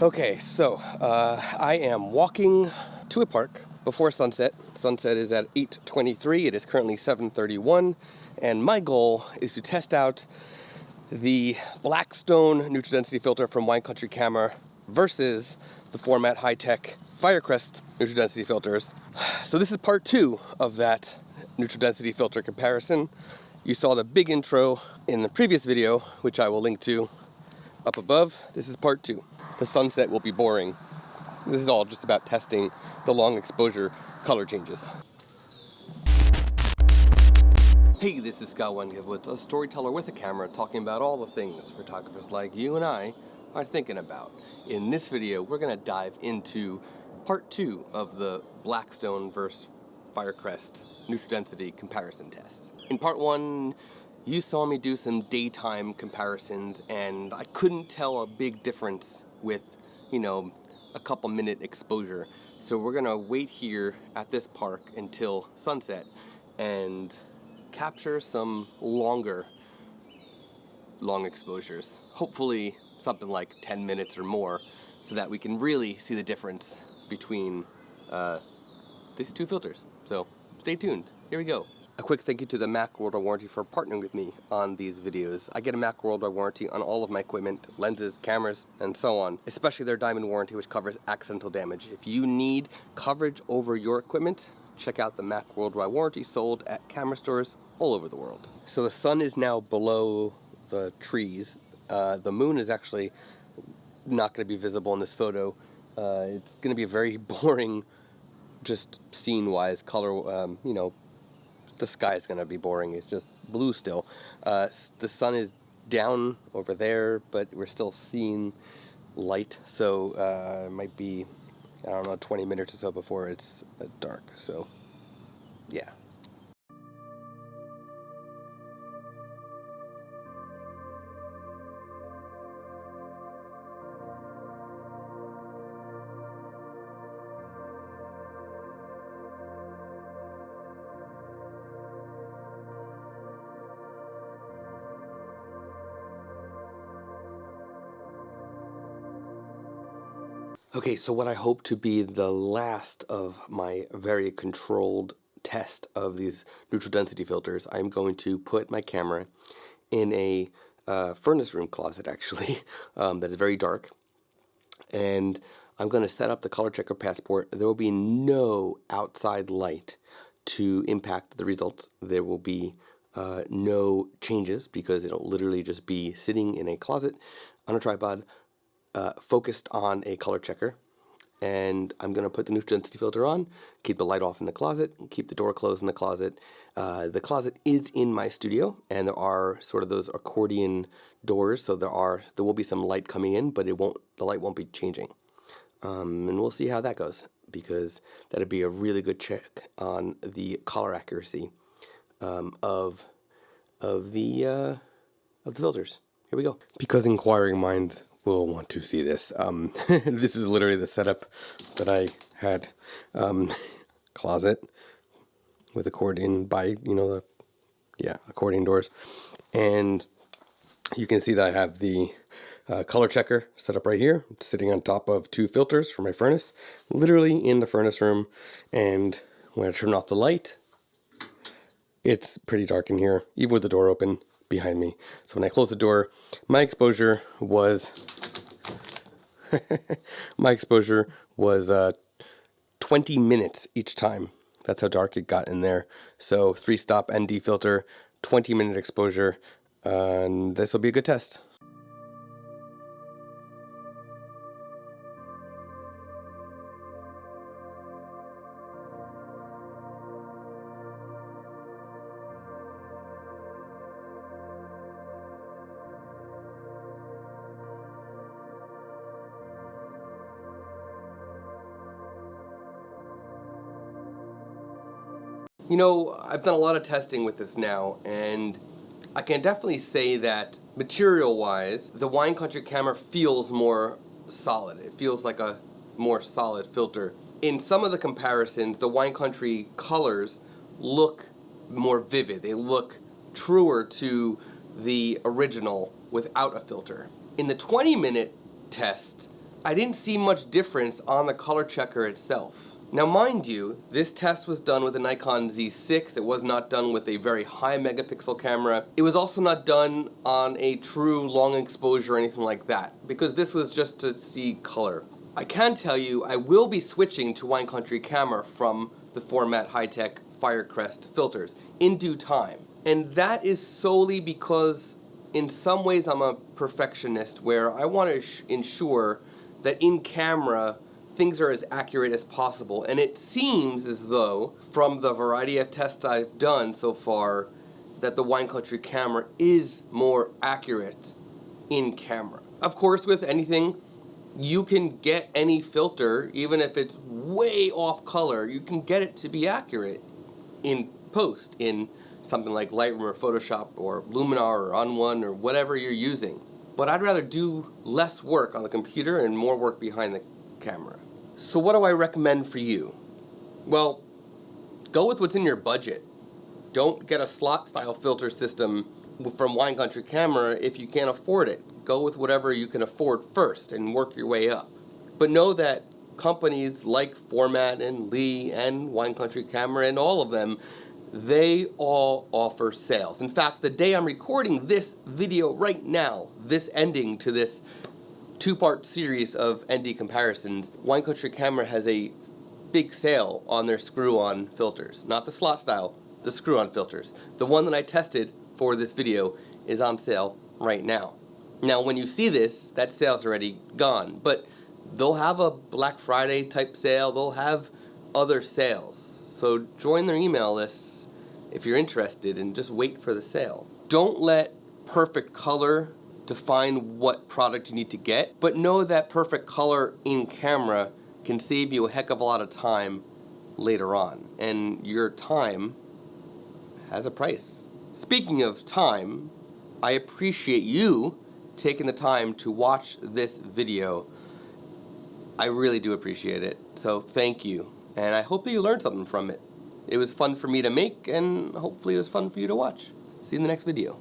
Okay, so I am walking to a park before sunset. Sunset is at 8:23. It is currently 7:31, and my goal is to test out the Blackstone neutral density filter from Wine Country Camera versus the Formatt Hitech Firecrest neutral density filters. So this is part 2 of that neutral density filter comparison. You saw the big intro in the previous video, which I will link to up above. This is part 2. The sunset will be boring. This is all just about testing the long exposure color changes. Hey, this is Scott Wengevitz, a storyteller with a camera, talking about all the things photographers like you and I are thinking about. In this video, we're going to dive into part 2 of the Blackstone versus Firecrest neutral density comparison test. In part 1, you saw me do some daytime comparisons, and I couldn't tell a big difference with, a couple minute exposure. So we're gonna wait here at this park until sunset and capture some long exposures. Hopefully something like 10 minutes or more, so that we can really see the difference between these two filters. So stay tuned. Here we go. A quick thank you to the Mac Worldwide Warranty for partnering with me on these videos. I get a Mac Worldwide Warranty on all of my equipment, lenses, cameras, and so on, especially their Diamond Warranty, which covers accidental damage. If you need coverage over your equipment, check out the Mac Worldwide Warranty, sold at camera stores all over the world. So the sun is now below the trees. The moon is actually not going to be visible in this photo. It's going to be a very boring, just scene-wise, color, the sky is going to be boring. It's just blue still. The sun is down over there, but we're still seeing light. So it might be, 20 minutes or so before it's dark. So, yeah. Okay, so what I hope to be the last of my very controlled test of these neutral density filters, I'm going to put my camera in a furnace room closet, actually, that is very dark. And I'm going to set up the color checker passport. There will be no outside light to impact the results. There will be no changes, because it'll literally just be sitting in a closet on a tripod, focused on a color checker. And I'm going to put the neutral density filter on, keep the light off in the closet, keep the door closed in the closet. The closet is in my studio, and there are sort of those accordion doors, so there will be some light coming in, but the light won't be changing. And we'll see how that goes, because that'd be a really good check on the color accuracy of the filters. Here we go. Because inquiring minds will want to see this. This is literally the setup that I had. Closet with accordion accordion doors. And you can see that I have the color checker set up right here. It's sitting on top of 2 filters for my furnace, literally in the furnace room. And when I turn off the light, it's pretty dark in here, even with the door open behind me. So when I close the door, my exposure was 20 minutes each time. That's how dark it got in there. So 3-stop ND filter, 20-minute exposure, and this will be a good test. I've done a lot of testing with this now, and I can definitely say that material-wise, the Wine Country camera feels more solid. It feels like a more solid filter. In some of the comparisons, the Wine Country colors look more vivid. They look truer to the original without a filter. In the 20-minute test, I didn't see much difference on the color checker itself. Now mind you, this test was done with a Nikon Z6. It was not done with a very high megapixel camera. It was also not done on a true long exposure or anything like that, because this was just to see color. I can tell you I will be switching to wine country camera from the Formatt Hitech Firecrest filters in due time. And that is solely because in some ways I'm a perfectionist, where I want to ensure that in camera things are as accurate as possible. And it seems as though, from the variety of tests I've done so far, that the wine country camera is more accurate in camera. Of course, with anything, you can get any filter, even if it's way off color, you can get it to be accurate in post, in something like Lightroom or Photoshop or Luminar or On1 or whatever you're using. But I'd rather do less work on the computer and more work behind the camera. So what do I recommend for you? Well, go with what's in your budget. Don't get a slot style filter system from Wine Country Camera if you can't afford it. Go with whatever you can afford first and work your way up. But know that companies like Formatt and Lee and Wine Country Camera and all of them, they all offer sales. In fact, the day I'm recording this video right now, this ending to this two-part series of ND comparisons, Wine Country Camera has a big sale on their screw-on filters. Not the slot style, the screw-on filters. The one that I tested for this video is on sale right now. Now, when you see this, that sale's already gone, but they'll have a Black Friday type sale, they'll have other sales. So join their email lists if you're interested and just wait for the sale. Don't let perfect color define what product you need to get, but know that perfect color in camera can save you a heck of a lot of time later on, and your time has a price. Speaking of time, I appreciate you taking the time to watch this video. I really do appreciate it, so thank you, and I hope that you learned something from it. It was fun for me to make, and hopefully it was fun for you to watch. See you in the next video.